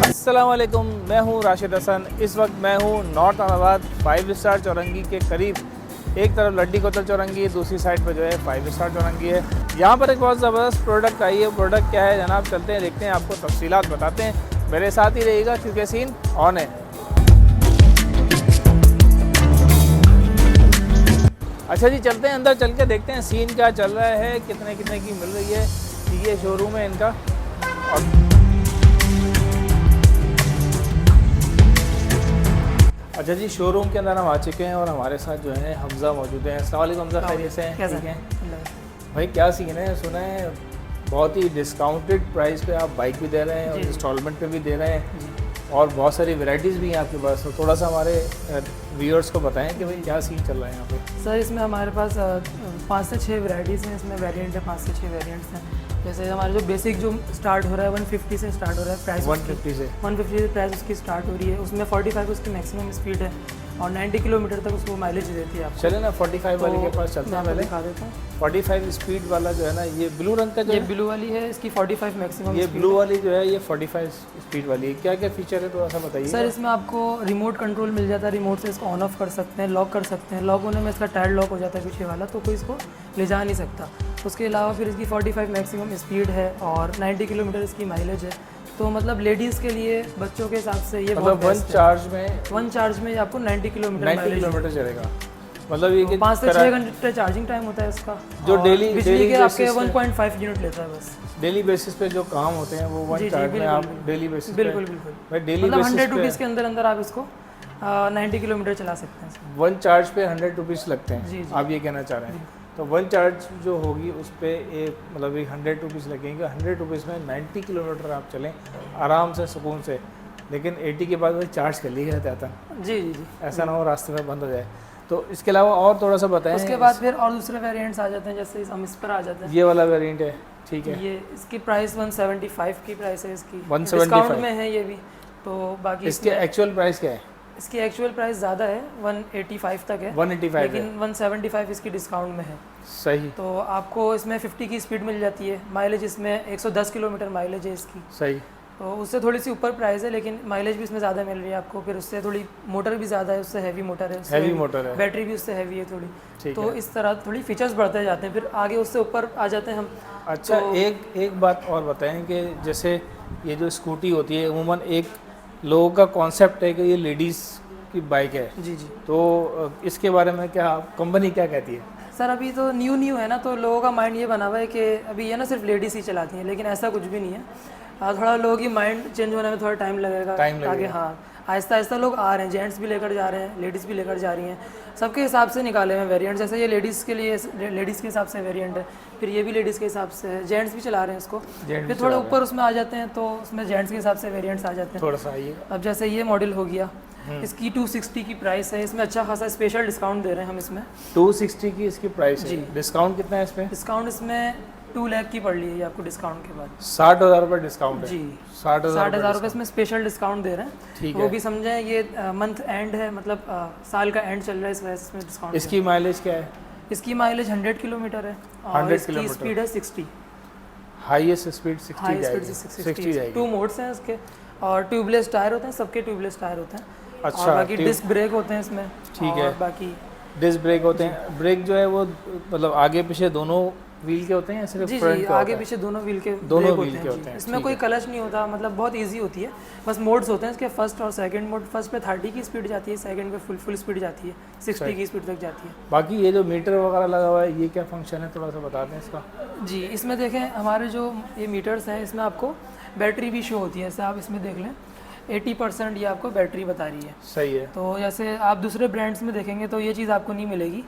अस्सलामुअलैकुम, मैं हूं राशिद हसन। इस वक्त मैं हूं नॉर्थ अहमदाबाद 5 स्टार चौरंगी के करीब। एक तरफ लड्डी कोतल चौरंगी है, दूसरी साइड पर जो है 5 स्टार चौरंगी है। यहाँ पर एक बहुत ज़बरदस्त प्रोडक्ट आई है। प्रोडक्ट क्या है जनाब, चलते हैं देखते हैं, आपको तफसीलात बताते हैं। मेरे साथ ही रहिएगा क्योंकि सीन ऑन है। अच्छा जी, चलते हैं अंदर, चल के देखते हैं सीन क्या चल रहा है, कितने कितने की मिल रही है। ये शोरूम है इनका। और अच्छा जी, शोरूम के अंदर हम आ चुके हैं और हमारे साथ जो है हमज़ा मौजूद हैं। अस्सलाम वालेकुम हमज़ा, खैरियत से हैं? ठीक हैं भाई। क्या सीन है, सुना है बहुत ही डिस्काउंटेड प्राइस पे आप बाइक भी दे रहे हैं और इंस्टॉलमेंट पे भी दे रहे हैं और बहुत सारी वैरायटीज़ भी हैं आपके पास। तो थोड़ा सा हमारे व्यूअर्स को बताएं कि भाई क्या सीन चल रहा है यहाँ पे। सर, इसमें हमारे पास 5 से 6 वैरायटीज़ हैं। इसमें वेरिएंट है 5 से 6 वेरिएंट्स हैं। जैसे हमारे जो बेसिक जो स्टार्ट हो रहा है 150 से स्टार्ट हो रहा है प्राइस। 150 से प्राइस उसकी स्टार्ट हो रही है। उसमें 45 उसकी मैक्सिमम स्पीड है और 90 किलोमीटर तक उसको माइलेज देती है आपको। चले ना 45 वाले के पास चलते हैं, पहले दिखा देता हूँ। 45 स्पीड वाला जो है ना, ये ब्लू रंग का जो ये ब्लू वाली है, इसकी 45 मैक्सिमम। ये ब्लू वाली जो है ये 45 स्पीड वाली है। क्या क्या फीचर है थोड़ा सा बताइए सर। इसमें आपको रिमोट कंट्रोल मिल जाता है। रिमोट से इसको ऑन ऑफ कर सकते हैं, लॉक कर सकते हैं। लॉक होने में इसका टायर लॉक हो जाता है पीछे वाला, तो कोई इसको ले जा नहीं सकता। उसके अलावा फिर इसकी 45 मैक्सिमम स्पीड है और 90 किलोमीटर इसकी माइलेज है। तो मतलब लेडीज़ के लिए, बच्चों के हिसाब से ये मतलब वन चार्ज में आपको 90 किलोमीटर चलेगा। मतलब ये 5 से 6 घंटे चार्जिंग टाइम होता है इसका, जो डेली बिजली के आपके 1.5 यूनिट लेता है बस। डेली बेसिस पे जो काम होते हैं वो वन चार्ज में आप डेली बेसिस पे बिल्कुल भाई डेली मतलब बेसिस 100 रुपीज़ के अंदर आप इसको 90 किलोमीटर चला सकते हैं। वन चार्ज पे 100 रुपीज़ लगते हैं। जी। आप ये कहना चाह रहे हैं। तो वन चार्ज जो होगी उस पर एक मतलब एक 100 रुपीज़ लगेंगे। 100 रुपीज़ में 90 किलोमीटर आप चलें आराम से, सुकून से। लेकिन 80 के बाद वही चार्ज कर लिया जाता है। जी। ऐसा ना हो रास्ते में बंद हो जाए। तो इसके अलावा और थोड़ा सा बताएं। उसके बाद फिर और दूसरे वेरिएंट्स आ जाते हैं, जैसे हम इस पर आ जाते हैं। ये वाला वेरिएंट है, ठीक है। ये इसकी प्राइस 175 की प्राइस है इसकी। 175 डिस्काउंट में है ये भी। तो बाकी इसके एक्चुअल प्राइस क्या है? इसकी एक्चुअल प्राइस ज़्यादा है, 185 तक है। 185 लेकिन 175 इसकी डिस्काउंट में है। सही। तो आपको इसमें 50 की स्पीड मिल जाती है। माइलेज इसमें 110 किलोमीटर माइलेज है इसकी। सही। तो उससे थोड़ी सी ऊपर प्राइस है, लेकिन माइलेज भी इसमें ज़्यादा मिल रही है आपको। फिर उससे थोड़ी मोटर भी ज़्यादा है, उससे हैवी मोटर है। हैवी मोटर है। बैटरी भी उससे हैवी है थोड़ी। तो है। इस तरह थोड़ी फीचर्स बढ़ते जाते हैं, फिर आगे उससे ऊपर आ जाते हैं हम। अच्छा, तो एक बात और बताएं कि जैसे ये जो स्कूटी होती है उमूमन एक लोगों का कॉन्सेप्ट है कि ये लेडीज़ की बाइक है। जी। तो इसके बारे में क्या कंपनी क्या कहती है? सर, अभी तो न्यू है ना, तो लोगों का माइंड ये बना हुआ है कि अभी ये ना सिर्फ लेडीज़ ही चलाती हैं, लेकिन ऐसा कुछ भी नहीं है। थोड़ा लोगों की माइंड चेंज होने में थोड़ा टाइम लगेगा। आगे हाँ, आहिस्ता आहिस्ता लोग आ रहे हैं। जेंट्स भी लेकर जा रहे हैं, लेडीज़ भी लेकर जा रही हैं। सबके हिसाब से निकाले हैं वेरिएंट। जैसे ये लेडीज़ के लिए लेडीज़ के हिसाब से वेरिएंट है, फिर ये भी लेडीज़ के हिसाब से है। जेंट्स भी चला रहे हैं इसको। फिर थोड़ा ऊपर उसमें आ जाते हैं तो उसमें जेंट्स के हिसाब से वेरिएंट्स आ जाते हैं। थोड़ा सा आइए। अब जैसे ये मॉडल हो गया, इसकी 260 की प्राइस है। इसमें अच्छा खासा स्पेशल डिस्काउंट दे रहे हैं हम इसमें। 260 की इसकी प्राइस है। डिस्काउंट कितना है इसमें? डिस्काउंट इसमें 2 लाख की पड़ रही है आपको डिस्काउंट के बाद। 60,000 रुपये डिस्काउंट है। जी, 60,000 रुपये इसमें स्पेशल डिस्काउंट दे रहे हैं। ठीक है। वो भी समझें, ये मंथ एंड है, मतलब साल का एंड चल रहा है, इस वजह से इसमें डिस्काउंट। इसकी माइलेज क्या है? इसकी माइलेज 100 किलोमीटर है और इसकी स्पीड है 60। हाईएस्ट स्पीड 60 जाएगी। 2 मोड्स हैं इसके और ट्यूबलेस टायर होते हैं, सबके ट्यूबलेस टायर होते हैं। अच्छा, और बाकी डिस्क ब्रेक होते हैं इसमें। ठीक है। बाकी डिस्क ब्रेक होते हैं। ब्रेक जो है वो मतलब आगे पीछे दोनों व्हील के होते हैं या सिर्फ फ्रंट का? आगे पीछे दोनों व्हील के होते हैं। इसमें कोई क्लच नहीं होता, मतलब बहुत इजी होती है। बस मोड्स होते हैं इसके, फर्स्ट और सेकंड मोड। फर्स्ट पे 30 की स्पीड जाती है, सेकंड पे फुल स्पीड जाती है, 60 की स्पीड तक जाती है। बाकी ये जो मीटर वगैरह लगा हुआ है, ये क्या फंक्शन है, थोड़ा सा बता दें इसका। जी, इसमें देखें हमारे जो ये मीटर्स हैं, इसमें आपको बैटरी भी शो होती है। जैसे आप इसमें देख लें 80% ये आपको बैटरी बता रही है। सही है। तो जैसे आप दूसरे ब्रांड्स में देखेंगे तो ये चीज़ आपको नहीं मिलेगी।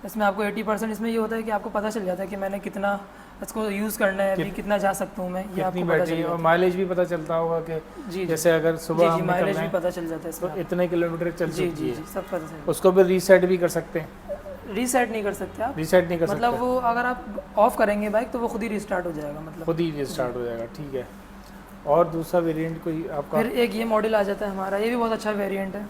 इसमें आपको 80% इसमें ये होता है कि आपको पता चल जाता है कि मैंने कितना इसको यूज़ करना है, अभी कितना जा सकता हूँ मैं, ये आपको पता बैटरी और माइलेज भी पता चलता होगा कि जी जैसे अगर सुबह हम माइलेज निकल भी पता चल जाता है तो इसमें। इतने किलोमीटर चल जी सकती जी है। जी सब पता चल। उसको भी रीसेट भी कर सकते हैं? रीसेट नहीं कर सकते आप, रीसेट नहीं कर सकते, मतलब वो अगर आप ऑफ करेंगे बाइक तो वो खुद ही रिस्टार्ट हो जाएगा, मतलब खुद ही रिस्टार्ट हो जाएगा। ठीक है, और दूसरा वेरिएंट कोई आपका? फिर एक ये मॉडल आ जाता है हमारा, ये भी बहुत अच्छा वेरिएंट है।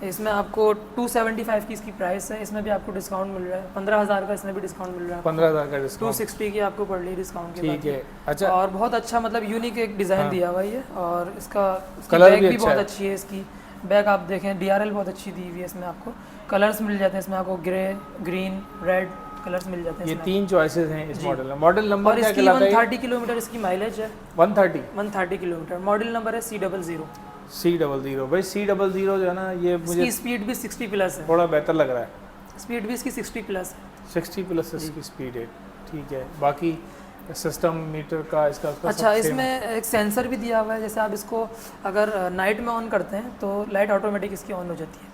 इसमें आपको 275 की इसकी प्राइस है, इसमें भी आपको डिस्काउंट मिल रहा है, 15,000 का इसमें भी डिस्काउंट मिल रहा है, 15,000 का डिस्काउंट, 260 की आपको पड़ रही है डिस्काउंट के बाद। ठीक है। अच्छा, और बहुत अच्छा मतलब यूनिक एक डिज़ाइन दिया हुआ है ये, और इसका कलर बैक भी भी अच्छा बहुत है। अच्छी है इसकी। बैक आप देखें DRL बहुत अच्छी दी हुई है, इसमें आपको कलर्स मिल जाते हैं, इसमें आपको ग्रे, ग्रीन, रेड कलर्स मिल जाते हैं ये इसमें। 3 चॉइसेस हैं इस मॉडल में। मॉडल नंबर और क्या इसकी कहलाता है? 130 किलोमीटर इसकी माइलेज है, 130 किलोमीटर। मॉडल नंबर है C00। C00। भाई C00 जो है ना, ये मुझे इसकी स्पीड भी 60 प्लस है, थोड़ा बेहतर लग रहा है। स्पीड भी इसकी 60 प्लस है। 60 प्लस इसकी स्पीड है, ठीक है। बाकी सिस्टम मीटर का इसका अच्छा, सब same इसमें है। एक सेंसर भी दिया हुआ है, जैसे आप इसको अगर नाइट में ऑन करते हैं तो लाइट ऑटोमेटिक इसकी ऑन हो जाती है,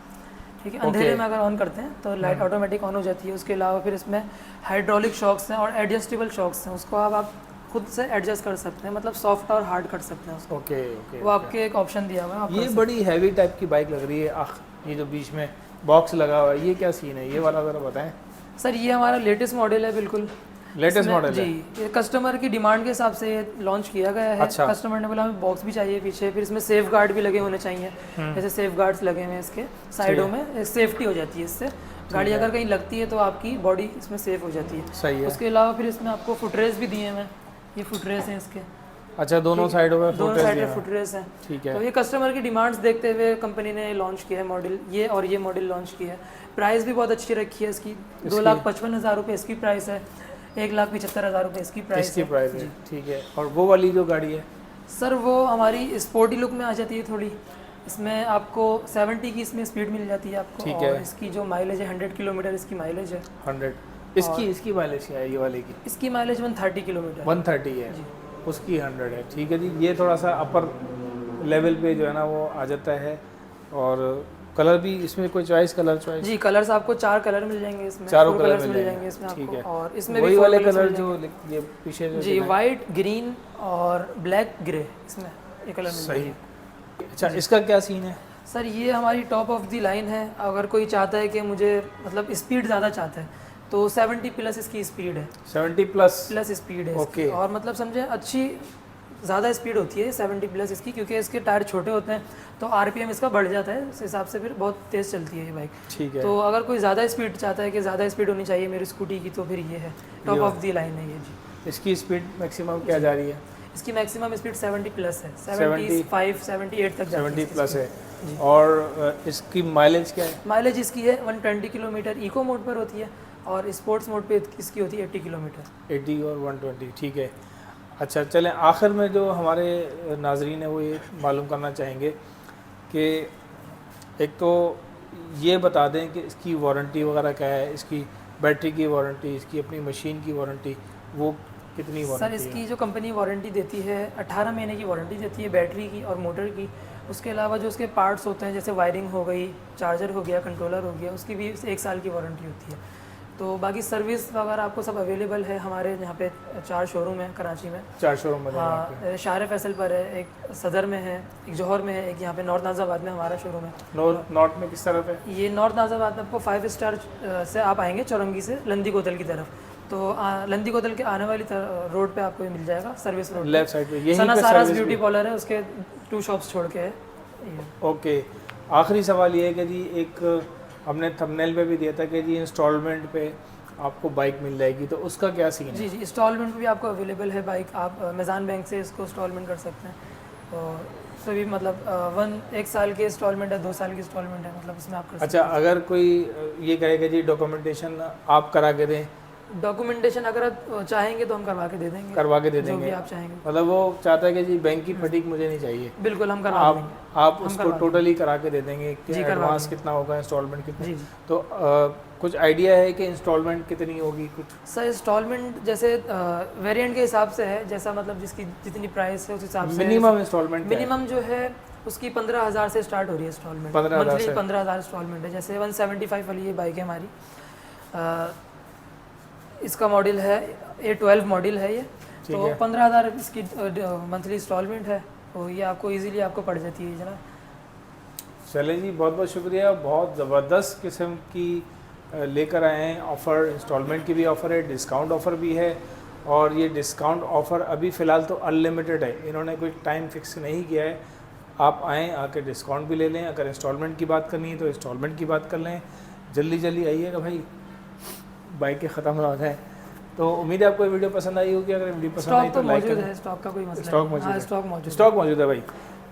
ठीक है। अंधेरे में अगर ऑन करते हैं तो लाइट ऑटोमेटिक ऑन हो जाती है। उसके अलावा फिर इसमें हाइड्रोलिक शॉक्स हैं और एडजस्टेबल शॉक्स हैं, उसको आप खुद से एडजस्ट कर सकते हैं, मतलब सॉफ्ट और हार्ड कर सकते हैं उसको। ओके ओके, वो आपके एक ऑप्शन दिया हुआ है, आप ये बड़ी हैवी टाइप की बाइक लग रही है। ये जो बीच में बॉक्स लगा हुआ है, ये क्या सीन है? ये वाला ज़रा बताएं सर। ये हमारा लेटेस्ट मॉडल है, बिल्कुल लेटेस्ट मॉडल जी। ये कस्टमर की डिमांड के हिसाब से ये लॉन्च किया गया है। अच्छा। कस्टमर ने बोला हमें बॉक्स भी चाहिए पीछे, फिर इसमें सेफ गार्ड भी लगे होने चाहिए, जैसे सेफ गार्ड्स लगे हुए हैं इसके साइडों में, सेफ्टी हो जाती है इससे। गाड़ी अगर कहीं लगती है तो आपकी बॉडी इसमें सेफ हो जाती है। सही है। उसके अलावा फिर इसमें आपको फुटरेस भी दिए हैं, ये फुटरेस हैं इसके। अच्छा, दोनों साइडों में दोनों साइड में फुटरेस हैं, ठीक है। तो ये कस्टमर की डिमांड्स देखते हुए कंपनी ने लॉन्च किया है मॉडल, ये और ये मॉडल लॉन्च किया है। प्राइस भी बहुत अच्छी रखी है इसकी, 2,55,000 रुपये इसकी प्राइस है, 1,75,000 रुपये इसकी प्राइस है, ठीक है। और वो वाली जो गाड़ी है सर, वो हमारी स्पोर्टी लुक में आ जाती है थोड़ी। इसमें आपको 70 की इसमें स्पीड मिल जाती है आपको, ठीक और है। इसकी जो माइलेज है 100 किलोमीटर इसकी माइलेज है। 100 इसकी माइलेज क्या है? ये वाले की इसकी माइलेज 130 किलोमीटर 130 है, उसकी 100 है, ठीक है जी। ये थोड़ा सा अपर लेवल पे जो है ना वो आ जाता है। और कलर भी इसमें कोई चॉइस, कलर चॉइस? जी, कलर्स आपको 4 कलर मिल जाएंगे इसमें, चारों 4 कलर्स मिल जाएंगे इसमें ठीक आपको। है। और इसमें वही भी वाले 4 कलर्स कलर मिल जो जाएंगे। ये पीछे जो जी, वाइट, ग्रीन और ब्लैक ग्रे, इसमें ये कलर मिल सही। जाएंगे। अच्छा, इसका क्या सीन है? सर, ये हमारी टॉप ऑफ द लाइन है। अगर कोई चाहता है कि मुझे मतलब स्पीड ज़्यादा चाहता है तो 70 प्लस इसकी स्पीड है, 70 प्लस स्पीड है ओके। इसकी। और मतलब समझे अच्छी ज़्यादा स्पीड होती है 70 प्लस इसकी, क्योंकि इसके टायर छोटे होते हैं तो RPM इसका बढ़ जाता है, उस हिसाब से फिर बहुत तेज़ चलती है ये बाइक, ठीक है। तो अगर कोई ज़्यादा स्पीड चाहता है कि ज़्यादा स्पीड होनी चाहिए मेरी स्कूटी की, तो फिर ये है टॉप ऑफ द लाइन है ये जी। इसकी स्पीड मैक्सिमम क्या जा रही है? इसकी मैक्सिमम स्पीड 70 प्लस है, 75 78 तक जाती 70 प्लस है। और इसकी माइलेज क्या है? माइलेज इसकी है 120 किलोमीटर इको मोड पर होती है, और स्पोर्ट्स मोड पे इसकी होती है 80 किलोमीटर। 80 और 120, ठीक है। अच्छा, चलें आखिर में जो हमारे नाजरीन है वो ये मालूम करना चाहेंगे कि एक तो ये बता दें कि इसकी वारंटी वगैरह क्या है, इसकी बैटरी की वारंटी, इसकी अपनी मशीन की वारंटी, वो कितनी वारंटी सर, इसकी जो कंपनी वारंटी देती है 18 महीने की वारंटी देती है बैटरी की और मोटर की। उसके अलावा जो उसके पार्ट्स होते हैं जैसे वायरिंग हो गई, चार्जर हो गया, कंट्रोलर हो गया, उसकी भी 1 साल की वारंटी होती है। तो बाकी सर्विस वगैरह आपको सब अवेलेबल है हमारे यहाँ पे 4 शोरूम है कराची में। 4 शोरूम में? हाँ, शार फैसल पर है, एक सदर में है, एक जौहर में है, एक यहाँ पे नॉर्थ नाज़ाबाद में हमारा शोरूम है। नॉर्थ में किस तरफ है? ये नॉर्थ नाज़ाबाद में आपको 5 स्टार से आप आएंगे चौरंगी से लंदी कोतल की तरफ, तो लंदी कोतल के आने वाली रोड पे आपको ये मिल जाएगा, सर्विस रोड लेफ्ट साइड पे। यही सना पे सारास सर्विस ब्यूटी पार्लर है, उसके 2 शॉप्स छोड़ के है ये। ओके। आखिरी सवाल ये है कि जी एक हमने थंबनेल पे भी दिया था कि जी इंस्टॉलमेंट पे आपको बाइक मिल जाएगी, तो उसका क्या सीन है? जी जी, इंस्टॉलमेंट भी आपको अवेलेबल है बाइक, आप अमेज़ान बैंक से इसको इंस्टॉलमेंट कर सकते हैं। और सभी मतलब 1 साल की इंस्टॉलमेंट है, 2 साल की इंस्टॉलमेंट है, मतलब इसमें आप कर सकते अच्छा, अगर कोई ये कहेगा जी डॉक्यूमेंटेशन आप करा के दें? हैं। डॉक्यूमेंटेशन अगर आप चाहेंगे तो हम करवा के दे देंगे, करवा के दे जो देंगे? भी आप चाहेंगे। मतलब वो चाहता है कि जी बैंक की फटीक मुझे नहीं चाहिए, बिल्कुल हम करवा देंगे। आप उसको टोटली करा के दे देंगे कि एडवांस कितना होगा, इंस्टॉलमेंट कितना? जी जी। तो कुछ आइडिया है कि इंस्टॉलमेंट कितनी होगी कुछ? सर, इंस्टॉलमेंट जैसे वेरिएंट के हिसाब से है, जैसा मतलब जिसकी जितनी प्राइस है उस हिसाब से। मिनिमम इंस्टॉलमेंट मिनिमम जो है उसकी 15,000 से स्टार्ट हो रही है इंस्टॉलमेंट, 15,000 मंथली से? 15,000 इंस्टॉलमेंट है। जैसे 175 वाली ये बाइक है हमारी, इसका मॉडल है A12 मॉडल है ये, तो 15,000 इसकी मंथली इंस्टॉलमेंट है, तो ये आपको इजीली आपको पड़ जाती है जनाब। चले जी, बहुत बहुत शुक्रिया, बहुत ज़बरदस्त किस्म की लेकर आए हैं ऑफ़र। इंस्टॉलमेंट की भी ऑफ़र है, डिस्काउंट ऑफ़र भी है, और ये डिस्काउंट ऑफ़र अभी फ़िलहाल तो अनलिमिटेड है, इन्होंने कोई टाइम फिक्स नहीं किया है। आप आएँ, आके डिस्काउंट भी ले लें, अगर इंस्टॉलमेंट की बात करनी है तो इंस्टॉलमेंट की बात कर लें। जल्दी जल्दी आइएगा भाई, बाइक के ख़त्म हो जाए। तो उम्मीद है आपको ये वीडियो पसंद आई होगी। अगर वीडियो पसंद आई तो लाइक करें। स्टॉक का कोई मसला स्टॉक नहीं। मौजूद है, स्टॉक मौजूद है भाई।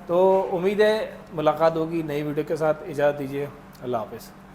तो उम्मीद है मुलाकात होगी नई वीडियो के साथ। इजाज़त दीजिए, अल्लाह हाफ़िज़।